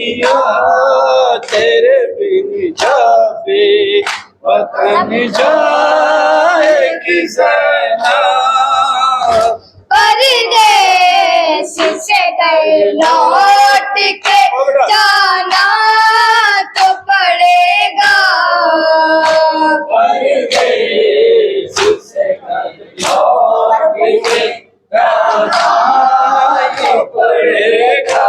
भैया तेरे बिन जाबे वतन जाएगी ज़ैना। परदेश से घर लौट के जाना तो पड़ेगा। परदेश से घर लौट के जाना तो पड़ेगा।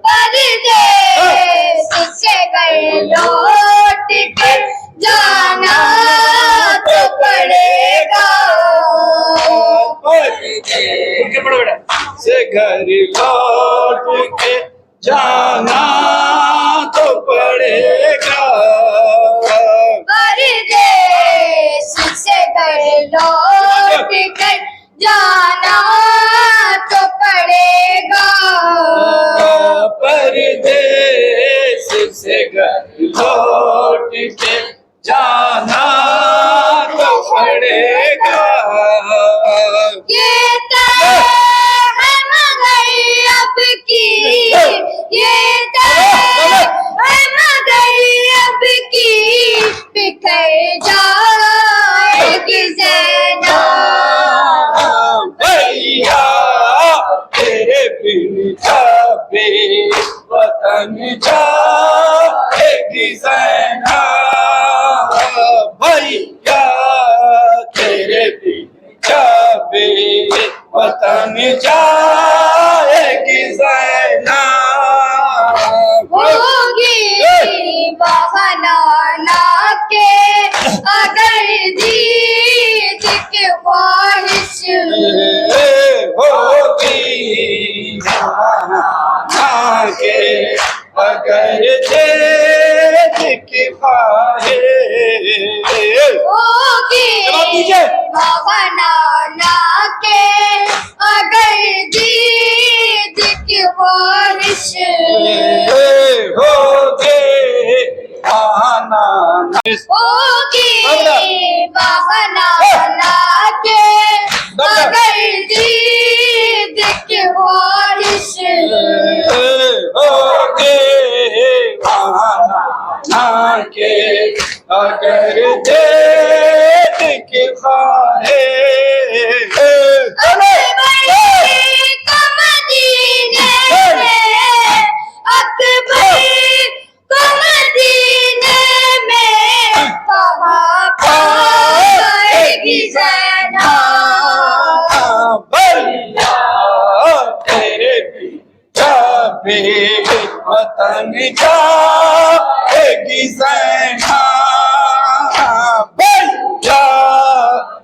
परदेश से घर लौट के जाना तो पड़ेगा। से घर लौट के जाना तो पड़ेगा। परदेश से घर लौट कर जाना तो पड़ेगा। परदेश से घर लौट के जाना तो पड़ेगा। ये तय है मगर अब की, ये तय है मगर अब की बिखर जाएगी ज़ैना। भैया तेरे बिन जाबे वतन जाएगी ज़ैना। भैया तेरे बिन जाबे वतन जाएगी ज़ैना। होगी बहाना ना के अगर जीत के ख्वाहिश। होगी बहाना के अगर जेद की ख्वाहिश। होगी बहाना ना के अगर जीत की ख्वाहिश। होगे बहाना होगी बहाना ना के अगर जीत की ख्वाहिश। होगे बहाना के अगर जेद की ख्वाहिश। वतन जाएगी ज़ैना। भैया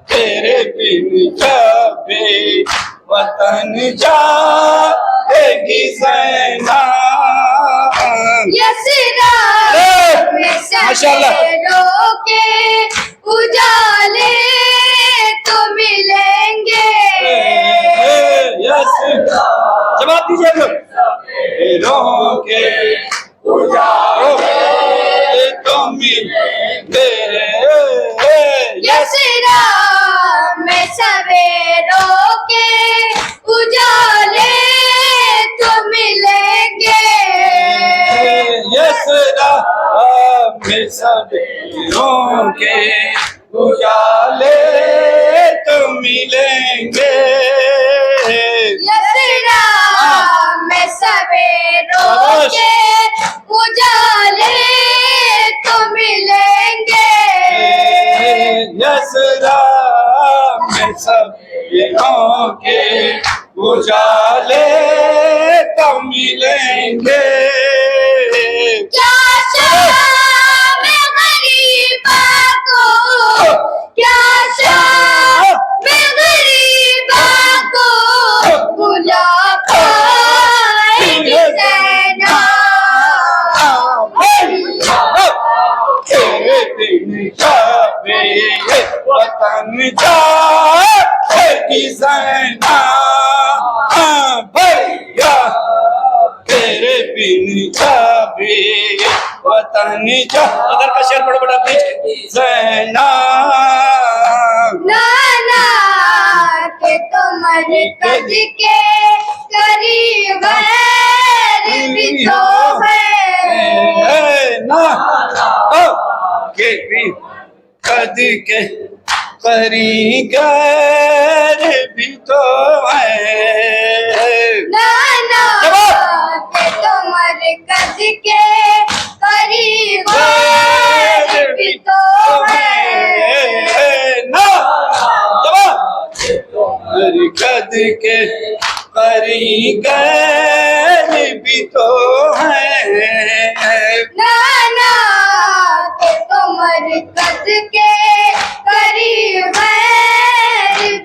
तेरे बिन जाबे वतन जाएगी ज़ैना। यसरा में माशाअल्लाह। सवेरों के उजाले तो मिलेंगे। जवाब दीजिए लोग। सवेरों के उजाले तो मिलेंगे। यसरा में सवेरों के उजाले तो मिलेंगे। यसरा में सवेरों के उजाले तो मिलेंगे। यसरा में सवेरों के उजाले तो मिलेंगे। यसरा में सवेरों के उजाले तो मिलेंगे। क्या शाम गरीबा को, क्या शाम गरीबा को बुला पाएगी ज़ैना। तेरे बिन जाबे वतन जाएगी ज़ैना। भैया तेरे बिन जाबे वतन जा। अगर का शेर पढ़ो बड़ा प्लीज। ज़ैना नाना के तो मरकज के करीब भी तो है ना के भी कद के कारीगर भी तो है नाना के तो मरकज के करीब भी तो है ना मरकज के कारीगर भी तो है नाना के तो मरकज के करीब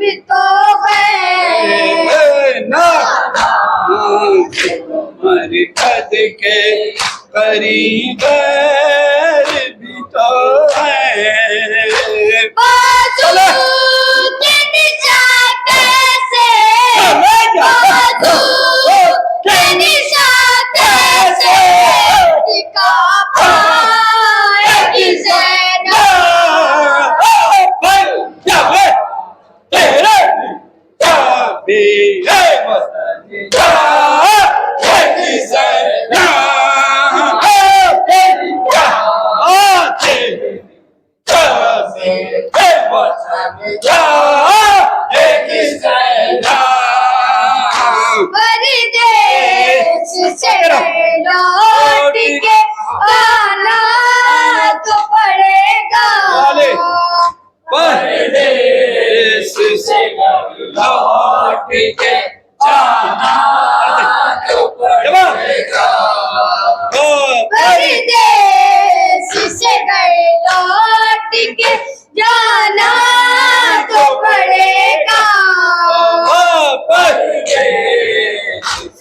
भी तो है ना मरकज के कारीगर भी तो है बाजू के निशान कैसे बाजू के निशान कैसे दिखा पाएगी ज़ैनब परदेश से लौट के आना तो पड़ेगा परदेश से लौट के जाना तो पड़ेगा परदेश से लौट के जाना तो पड़ेगा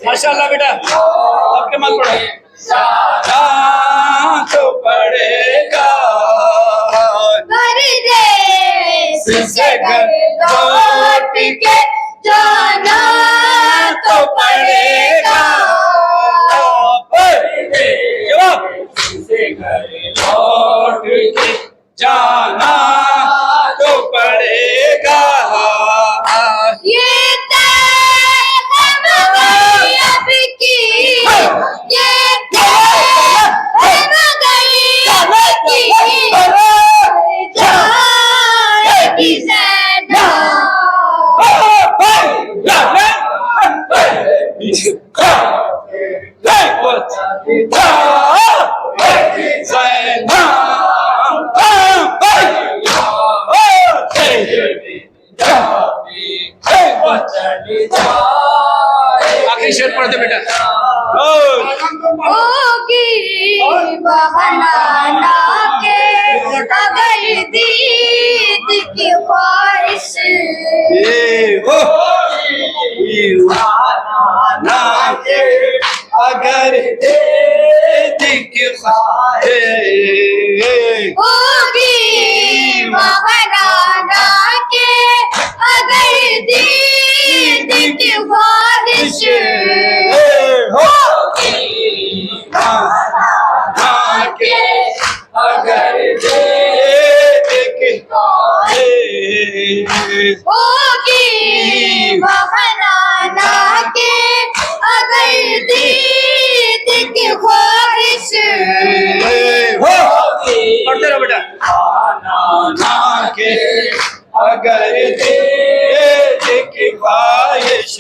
माशाल्लाह बेटा आपके मत पढ़ो जाना तो पड़ेगा परदेश से लौट के जाना तो पड़ेगा जवाब से घर लौट के जाना तो पड़ेगा ये अब की ये जाएगी आखिरी शेर पढ़ दे बेटा होगी बहाना के अगर दीद की ख्वाहिश ना के अगर दिख होगी बहाना के अगर दीद की ख्वाहिश के अगर होगी बहाना के अगर दीद की ख्वाहिश पढ़ते रहो बेटा ना के अगर की ख्वाहिश